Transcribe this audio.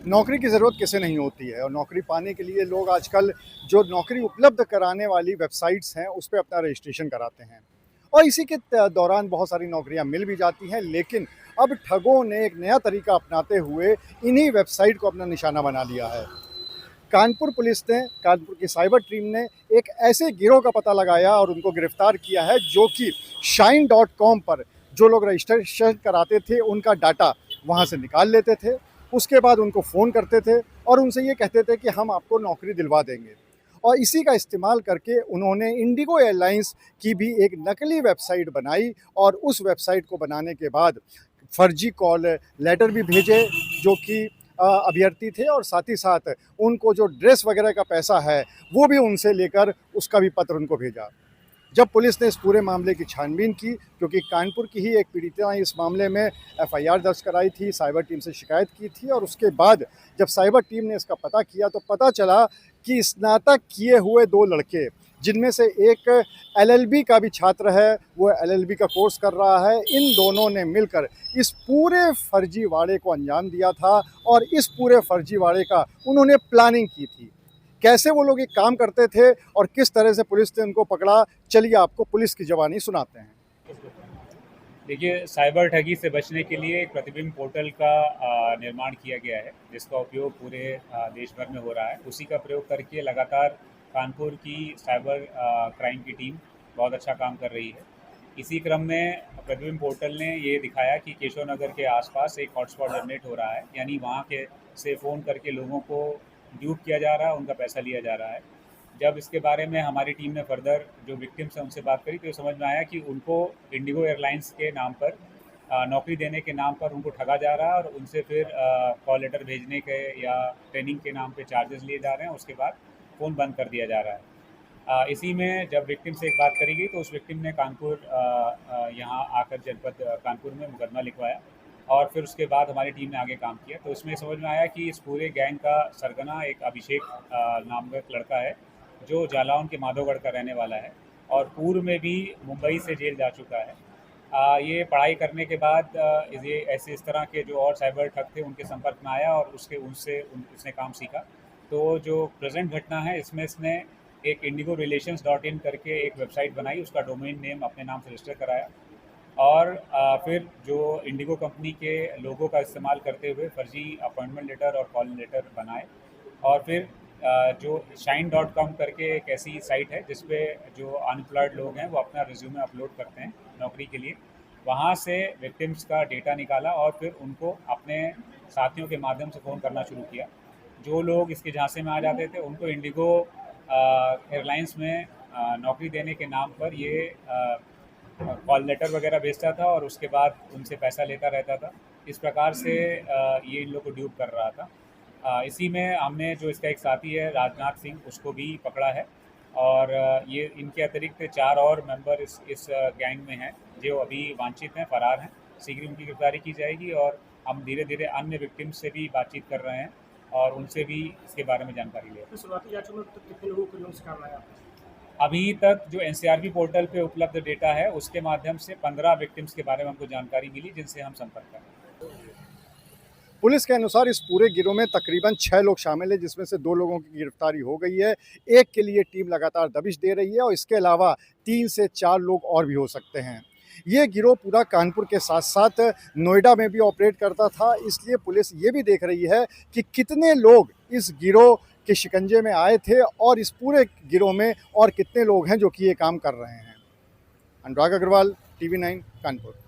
नौकरी की ज़रूरत किसे नहीं होती है और नौकरी पाने के लिए लोग आजकल जो नौकरी उपलब्ध कराने वाली वेबसाइट्स हैं उस पे अपना रजिस्ट्रेशन कराते हैं और इसी के दौरान बहुत सारी नौकरियां मिल भी जाती हैं। लेकिन अब ठगों ने एक नया तरीका अपनाते हुए इन्हीं वेबसाइट को अपना निशाना बना लिया है। कानपुर की साइबर टीम ने एक ऐसे गिरोह का पता लगाया और उनको गिरफ्तार किया है जो कि shine.com पर जो लोग रजिस्ट्रेशन कराते थे उनका डाटा वहां से निकाल लेते थे। उसके बाद उनको फ़ोन करते थे और उनसे ये कहते थे कि हम आपको नौकरी दिलवा देंगे और इसी का इस्तेमाल करके उन्होंने इंडिगो एयरलाइंस की भी एक नकली वेबसाइट बनाई और उस वेबसाइट को बनाने के बाद फर्जी कॉल लेटर भी भेजे जो कि अभ्यर्थी थे और साथ ही साथ उनको जो ड्रेस वगैरह का पैसा है वो भी उनसे लेकर उसका भी पत्र उनको भेजा। जब पुलिस ने इस पूरे मामले की छानबीन की, क्योंकि कानपुर की ही एक पीड़िता इस मामले में एफआईआर दर्ज कराई थी, साइबर टीम से शिकायत की थी और उसके बाद जब साइबर टीम ने इसका पता किया तो पता चला कि स्नातक किए हुए दो लड़के, जिनमें से एक एलएलबी का भी छात्र है, वो एलएलबी का कोर्स कर रहा है, इन दोनों ने मिलकर इस पूरे फर्जीवाड़े को अंजाम दिया था और इस पूरे फर्जीवाड़े का उन्होंने प्लानिंग की थी। कैसे वो लोग ये काम करते थे और किस तरह से पुलिस ने उनको पकड़ा, चलिए आपको पुलिस की ज़बानी सुनाते हैं। देखिए, साइबर ठगी से बचने के लिए एक प्रतिबिंब पोर्टल का निर्माण किया गया है, जिसका उपयोग पूरे देश भर में हो रहा है। उसी का प्रयोग करके लगातार कानपुर की साइबर क्राइम की टीम बहुत अच्छा काम कर रही है। इसी क्रम में प्रतिबिंब पोर्टल ने ये दिखाया कि केशव नगर के आसपास एक हॉटस्पॉट जनरेट हो रहा है, यानी वहाँ के से फ़ोन करके लोगों को ड्यूप किया जा रहा है, उनका पैसा लिया जा रहा है। जब इसके बारे में हमारी टीम ने फर्दर जो विक्टिम्स हैं उनसे बात करी तो ये समझ में आया कि उनको इंडिगो एयरलाइंस के नाम पर नौकरी देने के नाम पर उनको ठगा जा रहा है और उनसे फिर कॉल लेटर भेजने के या ट्रेनिंग के नाम पे चार्जेस लिए जा रहे हैं। उसके बाद फ़ोन बंद कर दिया जा रहा है। इसी में जब विक्टिम से एक बात करी गई तो उस विक्टिम ने कानपुर यहाँ आकर जनपद कानपुर में मुकदमा लिखवाया और फिर उसके बाद हमारी टीम ने आगे काम किया। तो इसमें समझ में आया कि इस पूरे गैंग का सरगना एक अभिषेक नाम का एक लड़का है जो जालौन के माधोगढ़ का रहने वाला है और पूर्व में भी मुंबई से जेल जा चुका है। ये पढ़ाई करने के बाद ये ऐसे इस तरह के जो और साइबर ठग थे उनके संपर्क में आया और उसने काम सीखा। तो जो प्रेजेंट घटना है इसमें इसने एक indigo-relations.in करके एक वेबसाइट बनाई, उसका डोमेन नेम अपने नाम से रजिस्टर कराया और फिर जो इंडिगो कंपनी के लोगो का इस्तेमाल करते हुए फर्जी अपॉइंटमेंट लेटर और कॉल लेटर बनाए और फिर जो shine.com करके एक ऐसी साइट है जिस पे जो अनएम्प्लॉयड लोग हैं वो अपना रिज्यूमे अपलोड करते हैं नौकरी के लिए। वहाँ से विक्टिम्स का डेटा निकाला और फिर उनको अपने साथियों के माध्यम से फ़ोन करना शुरू किया। जो लोग इसके झांसे में आ जाते थे उनको इंडिगो एयरलाइंस में नौकरी देने के नाम पर ये कॉल लेटर वगैरह भेजता था और उसके बाद उनसे पैसा लेता रहता था। इस प्रकार से ये इन लोग को ड्यूप कर रहा था। इसी में हमने जो इसका एक साथी है राजनाथ सिंह, उसको भी पकड़ा है और ये इनके अतिरिक्त 4 और मेंबर इस गैंग में हैं जो अभी वांछित हैं, फरार हैं। शीघ्र उनकी गिरफ्तारी की जाएगी और हम धीरे धीरे अन्य विक्टिम से भी बातचीत कर रहे हैं और उनसे भी इसके बारे में जानकारी ले रहे हैं। शुरुआती जांचों में तो कितने लोगों को लोन काम आया? अभी तक जो एनसीआरबी पोर्टल पे उपलब्ध डेटा है उसके माध्यम से 15 विक्टिम्स के बारे में हमको जानकारी मिली जिनसे हम संपर्क कर रहे हैं। पुलिस के अनुसार इस पूरे गिरोह में तकरीबन 6 लोग शामिल हैं, जिसमें से 2 लोगों की गिरफ्तारी हो गई है। एक के लिए टीम लगातार दबिश दे रही है और इसके अलावा 3 से 4 लोग और भी हो सकते हैं। ये गिरोह पूरा कानपुर के साथ साथ नोएडा में भी ऑपरेट करता था, इसलिए पुलिस ये भी देख रही है कि कितने लोग इस गिरोह के शिकंजे में आए थे और इस पूरे गिरोह में और कितने लोग हैं जो कि ये काम कर रहे हैं। अनुराग अग्रवाल, टीवी 9 कानपुर।